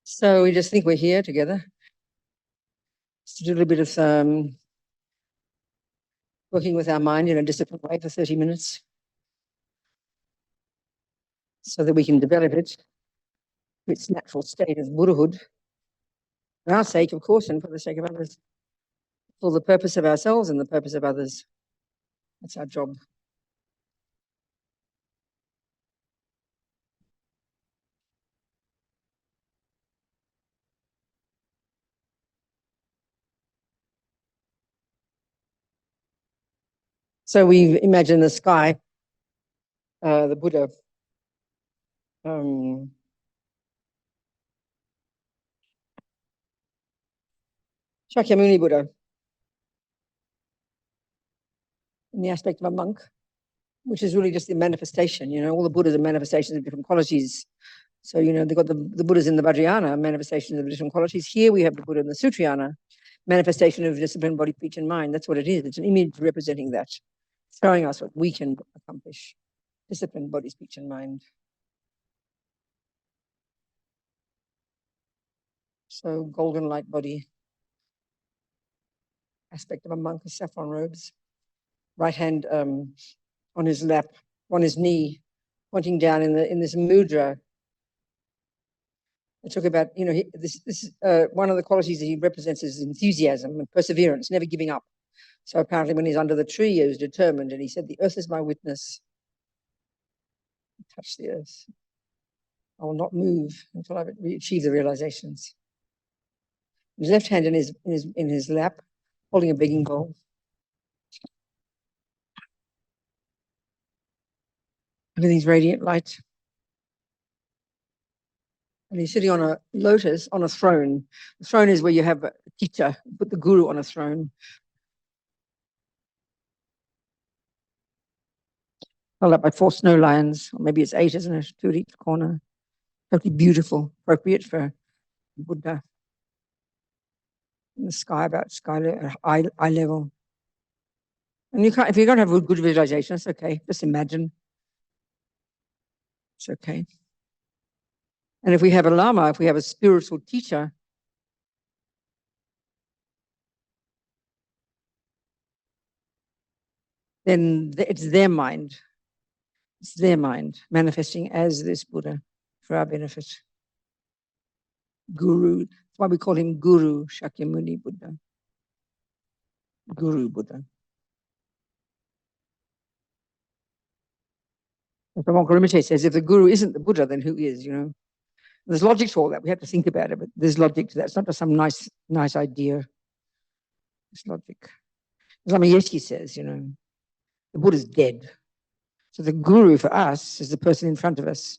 So we just think we're here together. Just to do a little bit of working with our mind in a disciplined way for 30 minutes so that we can develop it to its natural state of Buddhahood for our sake, of course, and for the sake of others, for the purpose of ourselves and the purpose of others. That's our job. So we imagine the sky, the Buddha, Shakyamuni Buddha, in the aspect of a monk, which is really just the manifestation. All the Buddhas are manifestations of different qualities. So, they've got the Buddhas in the Vajrayana, manifestations of different qualities. Here we have the Buddha in the Sutrayana, manifestation of discipline, body, speech, and mind. That's what it is. It's an image representing that, showing us what we can accomplish. Discipline, body, speech, and mind. So, golden light body, aspect of a monk with saffron robes. Right hand on his lap, on his knee, pointing down in this mudra. I talk about, this one of the qualities that he represents is enthusiasm and perseverance, never giving up. So apparently when he's under the tree, he was determined, and he said, the earth is my witness. Touch the earth. I will not move until I achieve the realizations. His left hand in his lap, holding a begging bowl. Everything's radiant light. And he's sitting on a lotus, on a throne. The throne is where you have a teacher, put the guru on a throne. Held up by 4 snow lions, or maybe it's 8, isn't it? 2 at each corner. Totally beautiful, appropriate for Buddha. In the sky, about eye level. And if you don't have a good visualization, it's okay. Just imagine. It's okay. And if we have a lama, if we have a spiritual teacher, then it's their mind. It's their mind manifesting as this Buddha for our benefit. Guru. That's why we call him Guru Shakyamuni Buddha. Guru Buddha. Monk Rinpoche says, if the Guru isn't the Buddha, then who is, There's logic to all that. We have to think about it, but there's logic to that. It's not just some nice idea. There's logic. Lama Yeshe says, the Buddha's dead. So the Guru for us is the person in front of us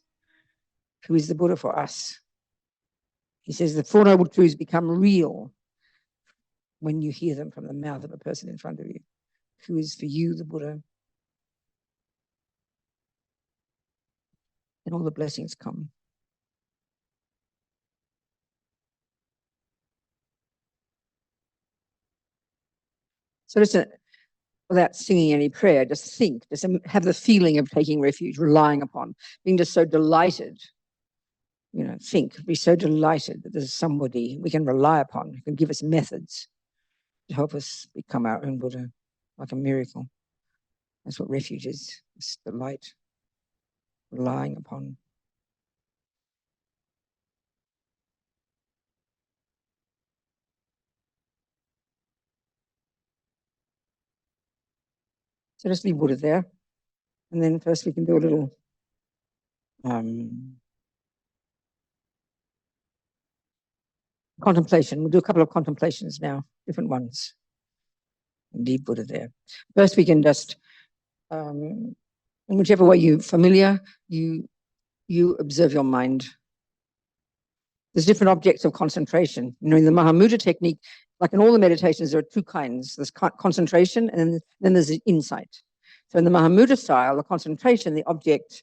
who is the Buddha for us. He says the 4 Noble Truths become real when you hear them from the mouth of a person in front of you, who is for you the Buddha. And all the blessings come. So listen, without singing any prayer, just think, just have the feeling of taking refuge, relying upon, being just so delighted. Think, be so delighted that there's somebody we can rely upon, who can give us methods to help us become our own Buddha, like a miracle. That's what refuge is. It's delight, relying upon. So just be Buddha there. And then first we can do a little contemplation. We'll do a couple of contemplations now, different ones. And be Buddha there. First we can just, in whichever way you're familiar, you observe your mind. There's different objects of concentration. In the Mahamudra technique, like in all the meditations, there are 2 kinds. There's concentration, and then there's insight. So in the Mahamudra style, the concentration, the object,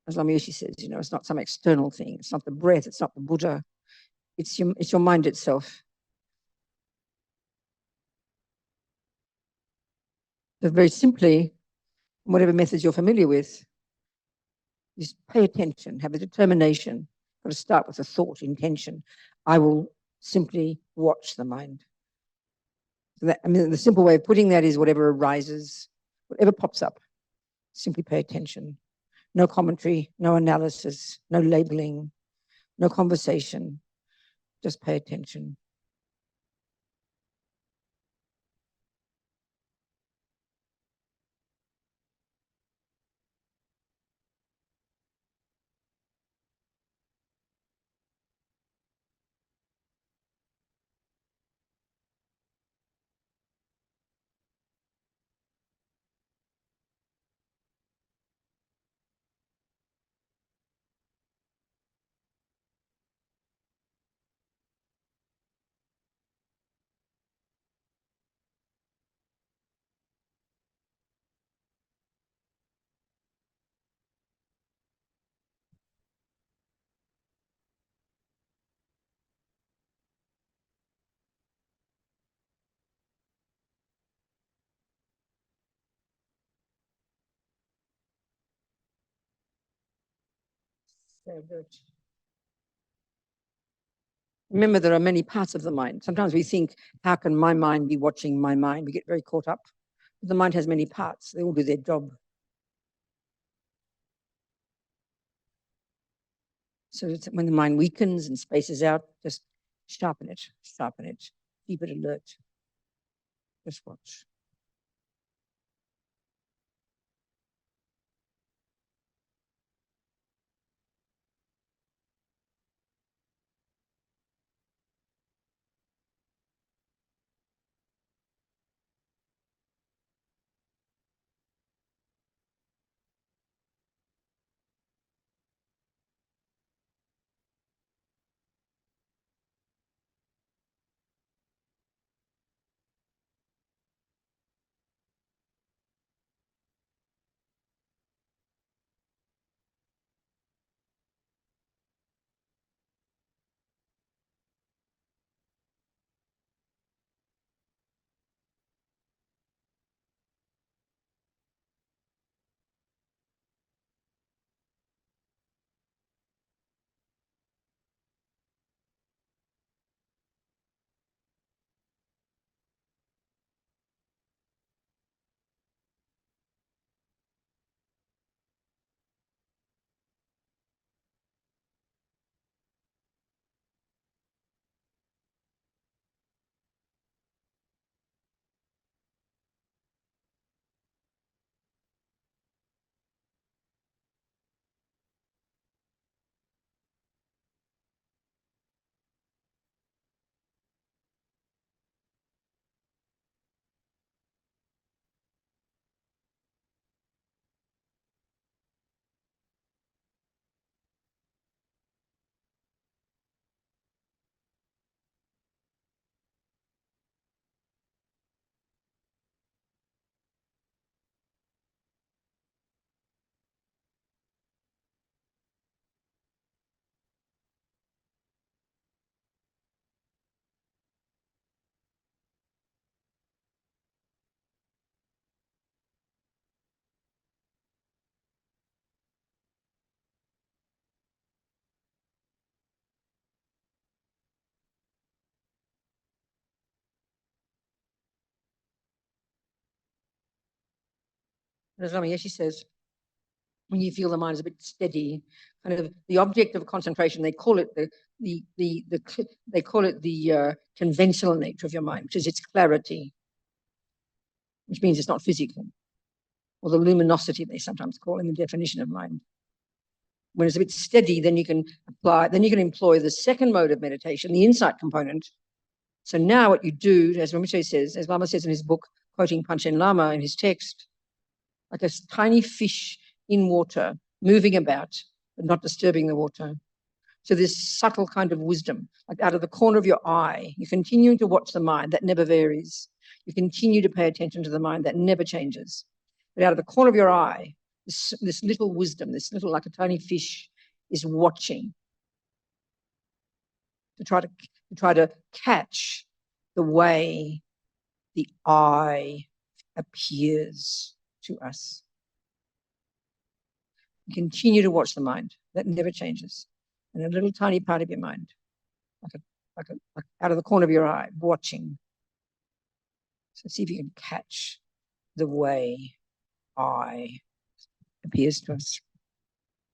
as Lama Yeshe says, it's not some external thing. It's not the breath. It's not the Buddha. It's your mind itself. So very simply, whatever methods you're familiar with, just pay attention, have a determination, got to start with a thought, intention. I will simply watch the mind. So that, I mean, the simple way of putting that is whatever arises, whatever pops up, simply pay attention. No commentary, no analysis, no labeling, no conversation. Just pay attention. So good. Remember, there are many parts of the mind. Sometimes we think, how can my mind be watching my mind? We get very caught up. But the mind has many parts. They all do their job. So when the mind weakens and spaces out, just sharpen it, keep it alert. Just watch. As Rami says, when you feel the mind is a bit steady, kind of the object of concentration, they call it they call it the conventional nature of your mind, which is its clarity, which means it's not physical, or the luminosity they sometimes call in the definition of mind. When it's a bit steady, then you can employ the second mode of meditation, the insight component. So now what you do, as Rinpoche says, as Lama says in his book, quoting Panchen Lama in his text, like a tiny fish in water, moving about, but not disturbing the water. So this subtle kind of wisdom, like out of the corner of your eye, you're continuing to watch the mind, that never varies. You continue to pay attention to the mind, that never changes. But out of the corner of your eye, this little wisdom, this little, like a tiny fish, is watching to try to catch the way the I appears to us. You continue to watch the mind. That never changes. and a little tiny part of your mind, like out of the corner of your eye, watching. So see if you can catch the way I appears to us,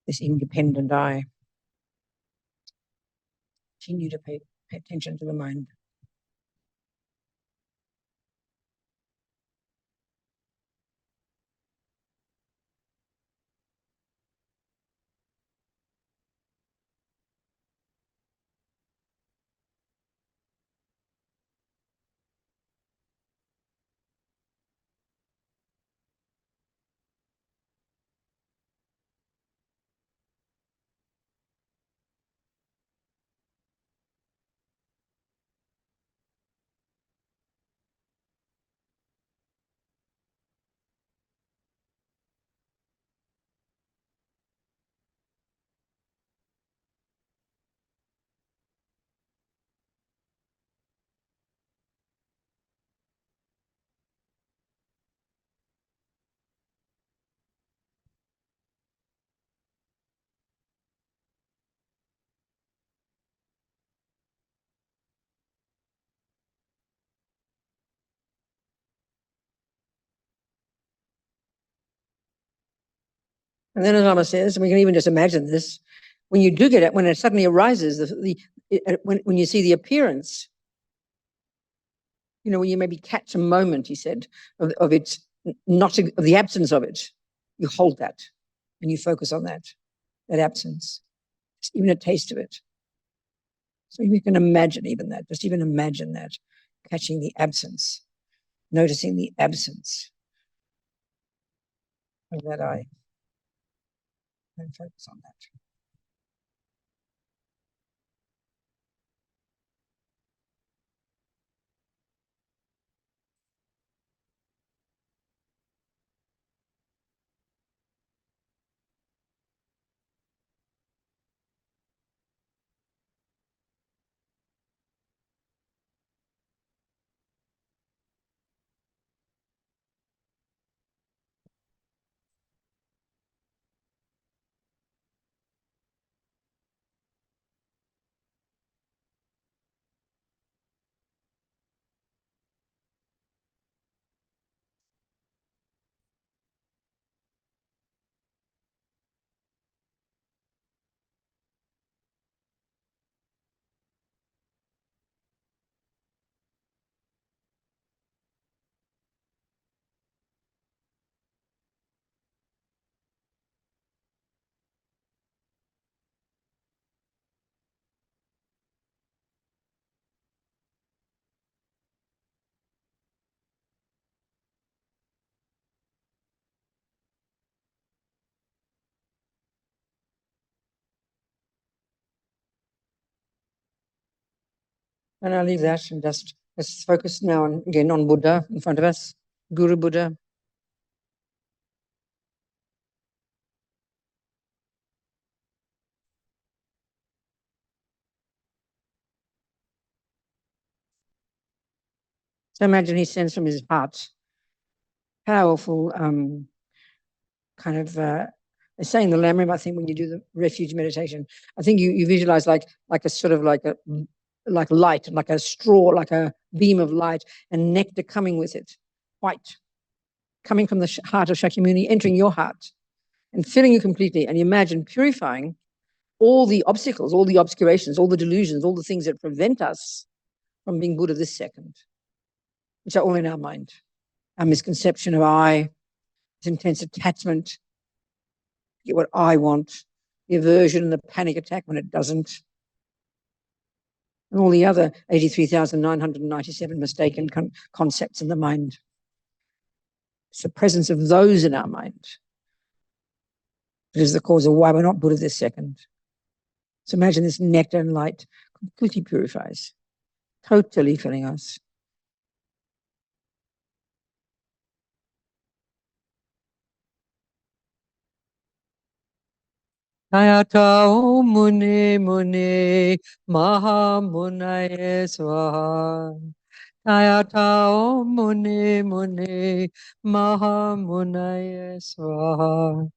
this independent I. Continue to pay attention to the mind. And then, as Rama says, we can even just imagine this. When you do get it, when it suddenly arises, when you see the appearance, when you maybe catch a moment, he said, of its not of the absence of it, you hold that and you focus on that absence, just even a taste of it. So you can imagine even that, just even imagine that, catching the absence, noticing the absence of that I, and focus on that. And I'll leave that and just let's focus now again on Buddha in front of us, Guru Buddha. So imagine he sends from his heart powerful kind of they say in the Lamrim, I think when you do the refuge meditation, I think you visualize like a sort of like light, like a straw, like a beam of light, and nectar coming with it, white, coming from the heart of Shakyamuni, entering your heart and filling you completely. And you imagine purifying all the obstacles, all the obscurations, all the delusions, all the things that prevent us from being Buddha this second, which are all in our mind. Our misconception of I, this intense attachment, get what I want, the aversion and the panic attack when it doesn't, and all the other 83,997 mistaken concepts in the mind. It's the presence of those in our mind that is the cause of why we're not Buddha this second. So imagine this nectar and light completely purifies, totally filling us. Tayatao mune mune maha munaye swaha. Tayatao mune mune maha munaye swaha.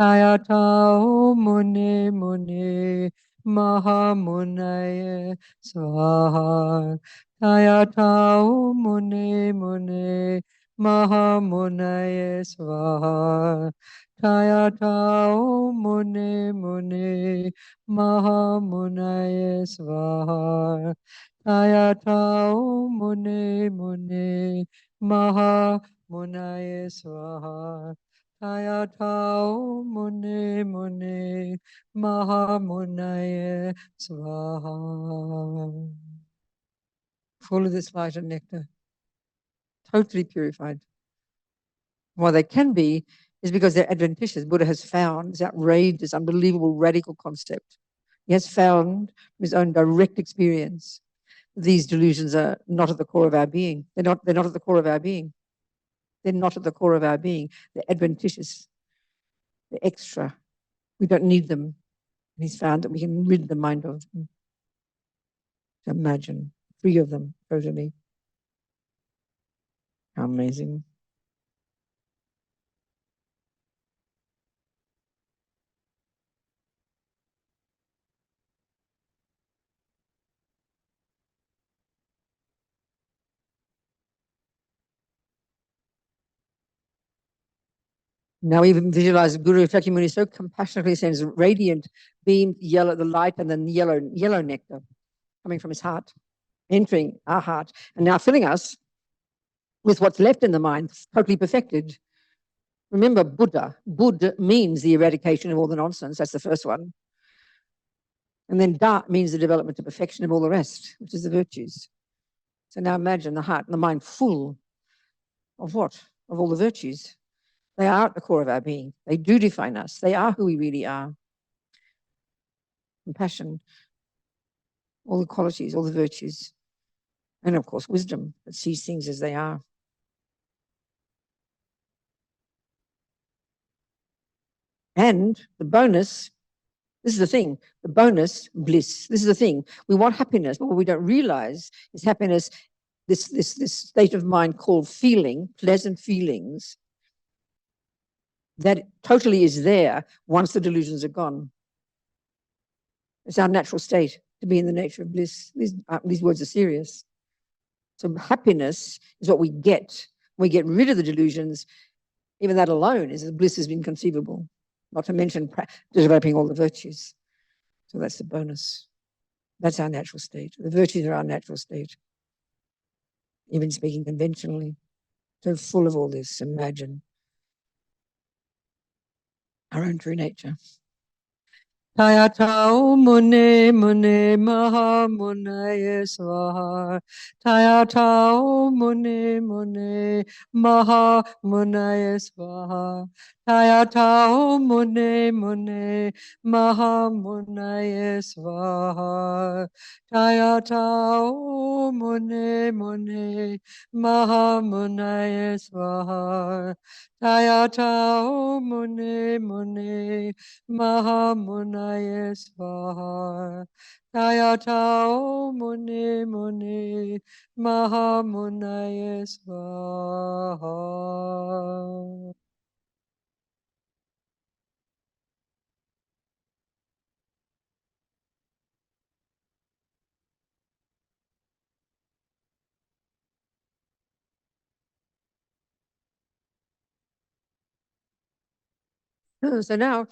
Tayatao mune mune Mahamunaya Swaha. Tayatao Mune Mune Mahamunaya Swaha. Tayatao Mune Mune Mahamunaya Swaha. Tayatao Mune Mune Mahamunaya Swaha. Tayatao Mune Mune Mahamunaya Swaha. Full of this light and nectar, totally purified. Why they can be is because they're adventitious. Buddha has found this outrageous, this unbelievable, radical concept. He has found from his own direct experience these delusions are not at the core of our being. They're not at the core of our being. They're not at the core of our being. They're adventitious. They're extra. We don't need them. And he's found that we can rid the mind of them. To imagine, free of them totally. How amazing. Now even visualize Guru Shakyamuni so compassionately sends radiant beam, yellow, the light, and then yellow nectar coming from his heart, entering our heart, and now filling us with what's left in the mind, totally perfected. Remember, Buddha means the eradication of all the nonsense. That's the first one. And then Da means the development of perfection of all the rest, which is the virtues. So now imagine the heart and the mind full of what? Of all the virtues. They are at the core of our being. They do define us. They are who we really are. Compassion, all the qualities, all the virtues. And of course, wisdom that sees things as they are. And the bonus, this is the thing, the bonus, bliss. This is the thing. We want happiness, but what we don't realize is happiness, this state of mind called feeling, pleasant feelings, that totally is there once the delusions are gone. It's our natural state to be in the nature of bliss. These words are serious. So happiness is what we get. We get rid of the delusions. Even that alone is bliss has been conceivable, not to mention developing all the virtues. So that's the bonus. That's our natural state. The virtues are our natural state, even speaking conventionally. So full of all this, imagine our own true nature. Tayatao Mune Mune Mahamunaya Swaha. Tayatao Mune Mune Mahamunaya Swaha. Tayatao Mune Mune Mahamunaya Swaha. Tayatao Mune Mune Mahamunaya Swaha. Tayatao Mune Mune Mahamunaya Swaha. Tayatao Mune Mune Mahamunaya Swaha. So now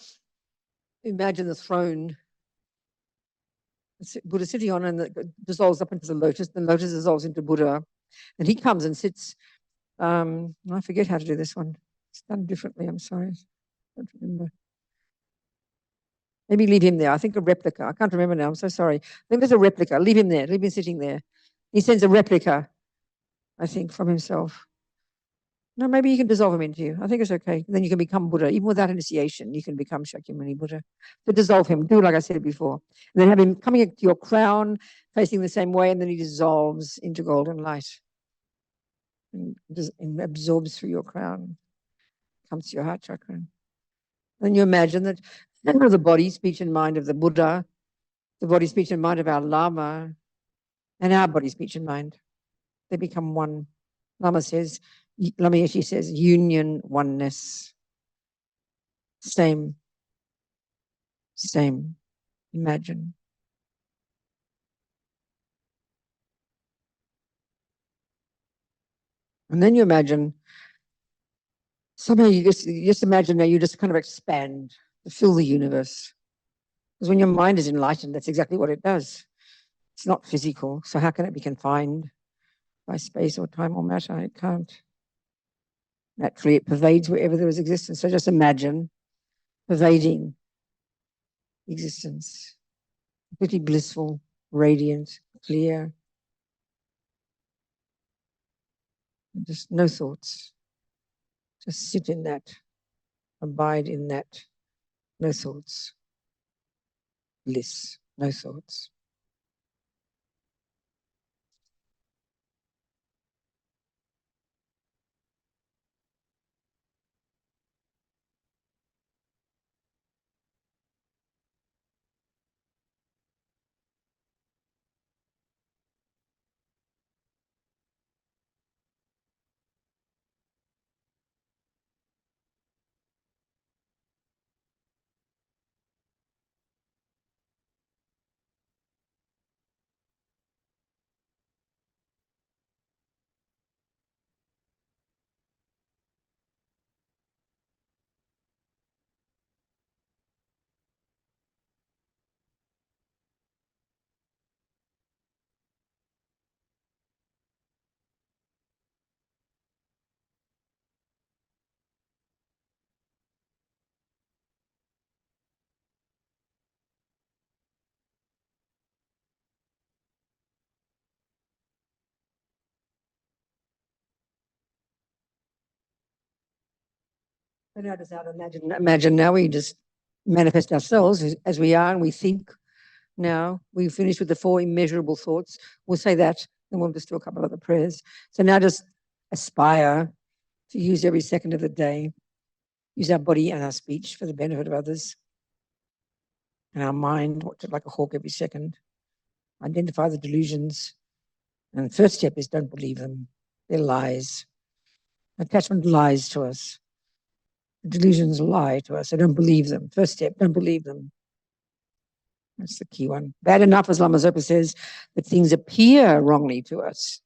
imagine the throne Buddha sitting on, and it dissolves up into the lotus dissolves into Buddha, and he comes and sits. I forget how to do this one. It's done differently. I'm sorry. I don't remember. Maybe leave him there. I think a replica. I can't remember now. I'm so sorry. I think there's a replica. Leave him there. Leave him sitting there. He sends a replica, I think, from himself. No, maybe you can dissolve him into you. I think it's okay. And then you can become Buddha. Even without initiation, you can become Shakyamuni Buddha. So dissolve him. Do like I said before. And then have him coming to your crown, facing the same way, and then he dissolves into golden light. And absorbs through your crown. Comes to your heart chakra. Then you imagine that the body, speech, and mind of the Buddha, the body, speech, and mind of our Lama, and our body, speech, and mind, they become one. Lama Yeshe says, union, oneness. Same. Imagine. And then you imagine, somehow you just imagine that you just kind of expand to fill the universe. Because when your mind is enlightened, that's exactly what it does. It's not physical. So how can it be confined by space or time or matter? It can't. Naturally, it pervades wherever there is existence. So just imagine pervading existence, completely blissful, radiant, clear, just no thoughts. Just sit in that, abide in that, no thoughts, bliss, no thoughts. And now just out imagine now we just manifest ourselves as we are and we think now. We finish with the 4 immeasurable thoughts. We'll say that and we'll just do a couple of other prayers. So now just aspire to use every second of the day, use our body and our speech for the benefit of others, and our mind, watch it like a hawk every second. Identify the delusions. And the first step is don't believe them. They're lies. Attachment lies to us. Delusions lie to us. So don't believe them. First step, don't believe them. That's the key one. Bad enough, as Lama Zopa says, that things appear wrongly to us.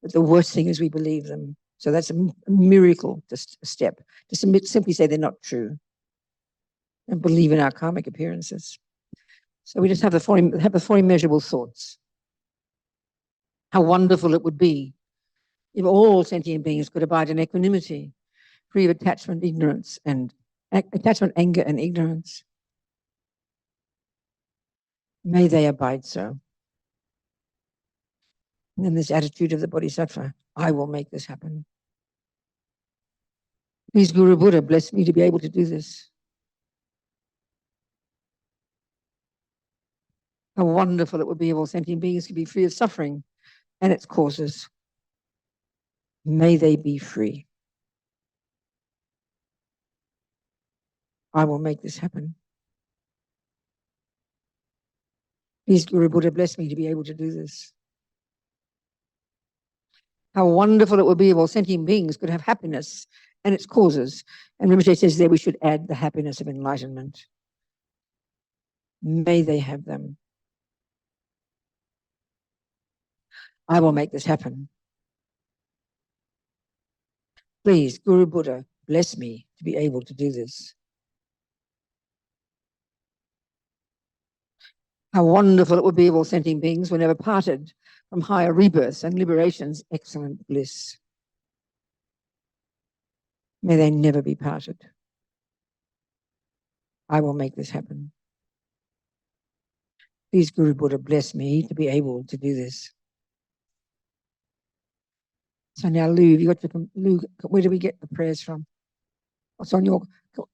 But the worst thing is we believe them. So that's a miracle, just a step. To simply say they're not true and believe in our karmic appearances. So we just have the 4 immeasurable thoughts. How wonderful it would be if all sentient beings could abide in equanimity, free of attachment, ignorance, and attachment, anger, and ignorance. May they abide so. And then this attitude of the Bodhisattva, I will make this happen. Please, Guru Buddha, bless me to be able to do this. How wonderful it would be if all sentient beings could be free of suffering and its causes. May they be free. I will make this happen. Please, Guru Buddha, bless me to be able to do this. How wonderful it would be if all sentient beings could have happiness and its causes. And Rinpoche says there we should add the happiness of enlightenment. May they have them. I will make this happen. Please, Guru Buddha, bless me to be able to do this. How wonderful it would be if all sentient beings were never parted from higher rebirths and liberation's excellent bliss. May they never be parted. I will make this happen. Please, Guru Buddha, bless me to be able to do this. So now, Lou, Lou, where do we get the prayers from? What's on your?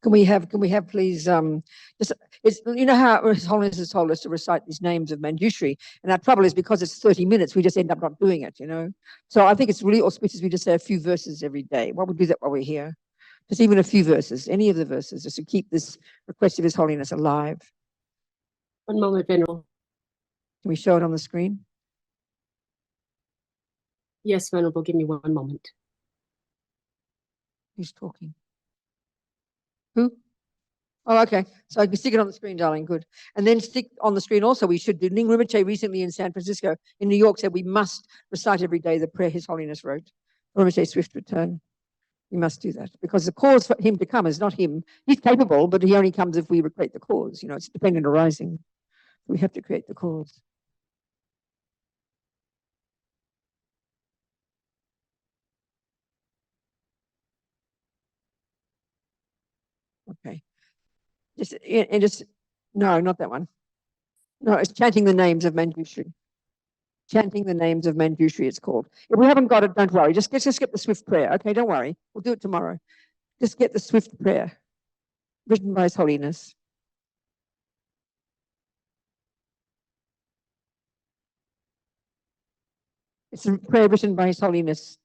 Can we have please just it's you know how His Holiness has told us to recite these names of Manjushri, and our trouble is because it's 30 minutes, we just end up not doing it, you know. So I think it's really auspicious we just say a few verses every day. Why would we do that while we're here? Just even a few verses, any of the verses, just to keep this request of His Holiness alive. One moment, Venerable. Can we show it on the screen? Yes, Venerable, give me one moment. Who's talking? Who? Oh, okay. So I can stick it on the screen, darling. Good. And then stick on the screen also, we should do. Ning Rinpoche recently in San Francisco, in New York, said we must recite every day the prayer His Holiness wrote. Rinpoche's swift return. We must do that because the cause for him to come is not him. He's capable, but he only comes if we create the cause. It's dependent arising. We have to create the cause. Okay. No, not that one. No, it's chanting the names of Manjushri. Chanting the names of Manjushri, it's called. If we haven't got it, don't worry. Let's just get the swift prayer. Okay, don't worry. We'll do it tomorrow. Just get the swift prayer written by His Holiness. It's a prayer written by His Holiness.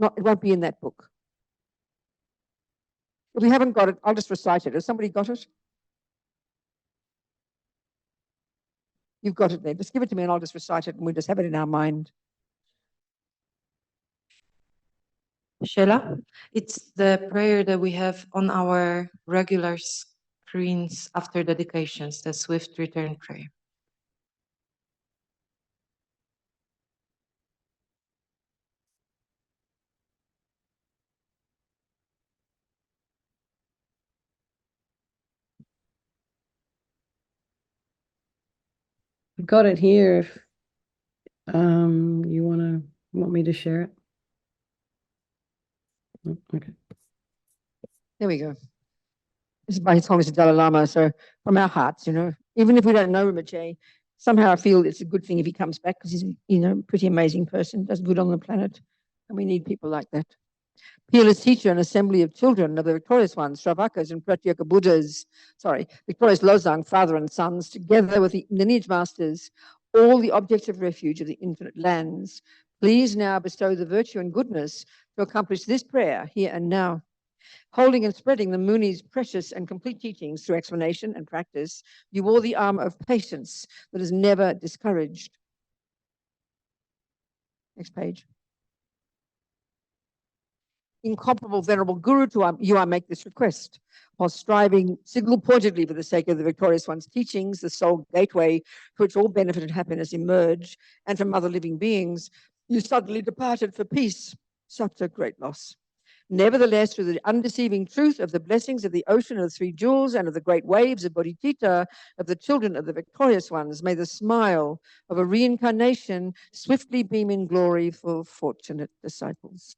It won't be in that book. If we haven't got it, I'll just recite it. Has somebody got it? You've got it there. Just give it to me and I'll just recite it and we'll just have it in our mind. Sheila, it's the prayer that we have on our regular screens after dedications, the swift return prayer. I've got it here. If you want me to share it? Oh, okay. There we go. This is by His Holiness the Dalai Lama. So from our hearts, even if we don't know Rinpoche, somehow I feel it's a good thing if he comes back because he's, a pretty amazing person, does good on the planet. And we need people like that. Peerless teacher and assembly of children of the victorious ones, Shravakas and Pratyoka Buddhas, victorious Lozang, father and sons, together with the lineage masters, all the objects of refuge of the infinite lands, please now bestow the virtue and goodness to accomplish this prayer here and now. Holding and spreading the Muni's precious and complete teachings through explanation and practice, you wore the armor of patience that is never discouraged. Next page. Incomparable venerable Guru, to you I make this request. While striving single-pointedly for the sake of the victorious one's teachings, the sole gateway to which all benefit and happiness emerge, and from other living beings, you suddenly departed for peace. Such a great loss. Nevertheless, through the undeceiving truth of the blessings of the ocean of the three jewels and of the great waves of Bodhicitta, of the children of the victorious ones, may the smile of a reincarnation swiftly beam in glory for fortunate disciples.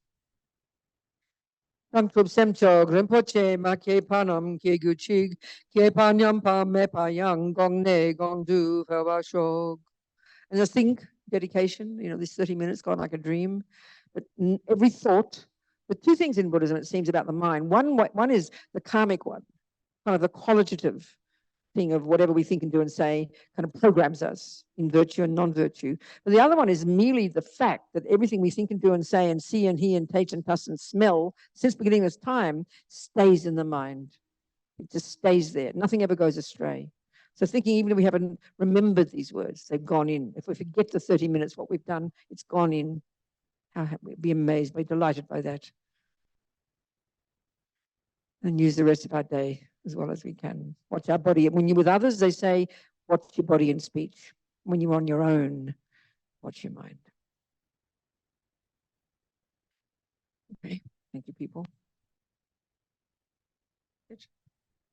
Tangtub semchog rinpoche ma ke panam ke guchig ke panyam pa me pa yang gong ne gong du shog. And just think, dedication, this 30 minutes gone like a dream. But every thought, the two things in Buddhism, it seems, about the mind. One is the karmic one, kind of the qualitative thing of whatever we think and do and say kind of programs us in virtue and non-virtue. But the other one is merely the fact that everything we think and do and say and see and hear and taste and touch and smell since the beginning of this time stays in the mind. It just stays there. Nothing ever goes astray. So thinking, even if we haven't remembered these words, they've gone in. If we forget the 30 minutes, what we've done, it's gone in. We'd be amazed, be delighted by that. And use the rest of our day as well as we can. Watch our body. When you're with others, they say, watch your body and speech. When you're on your own, watch your mind. Okay, thank you, people.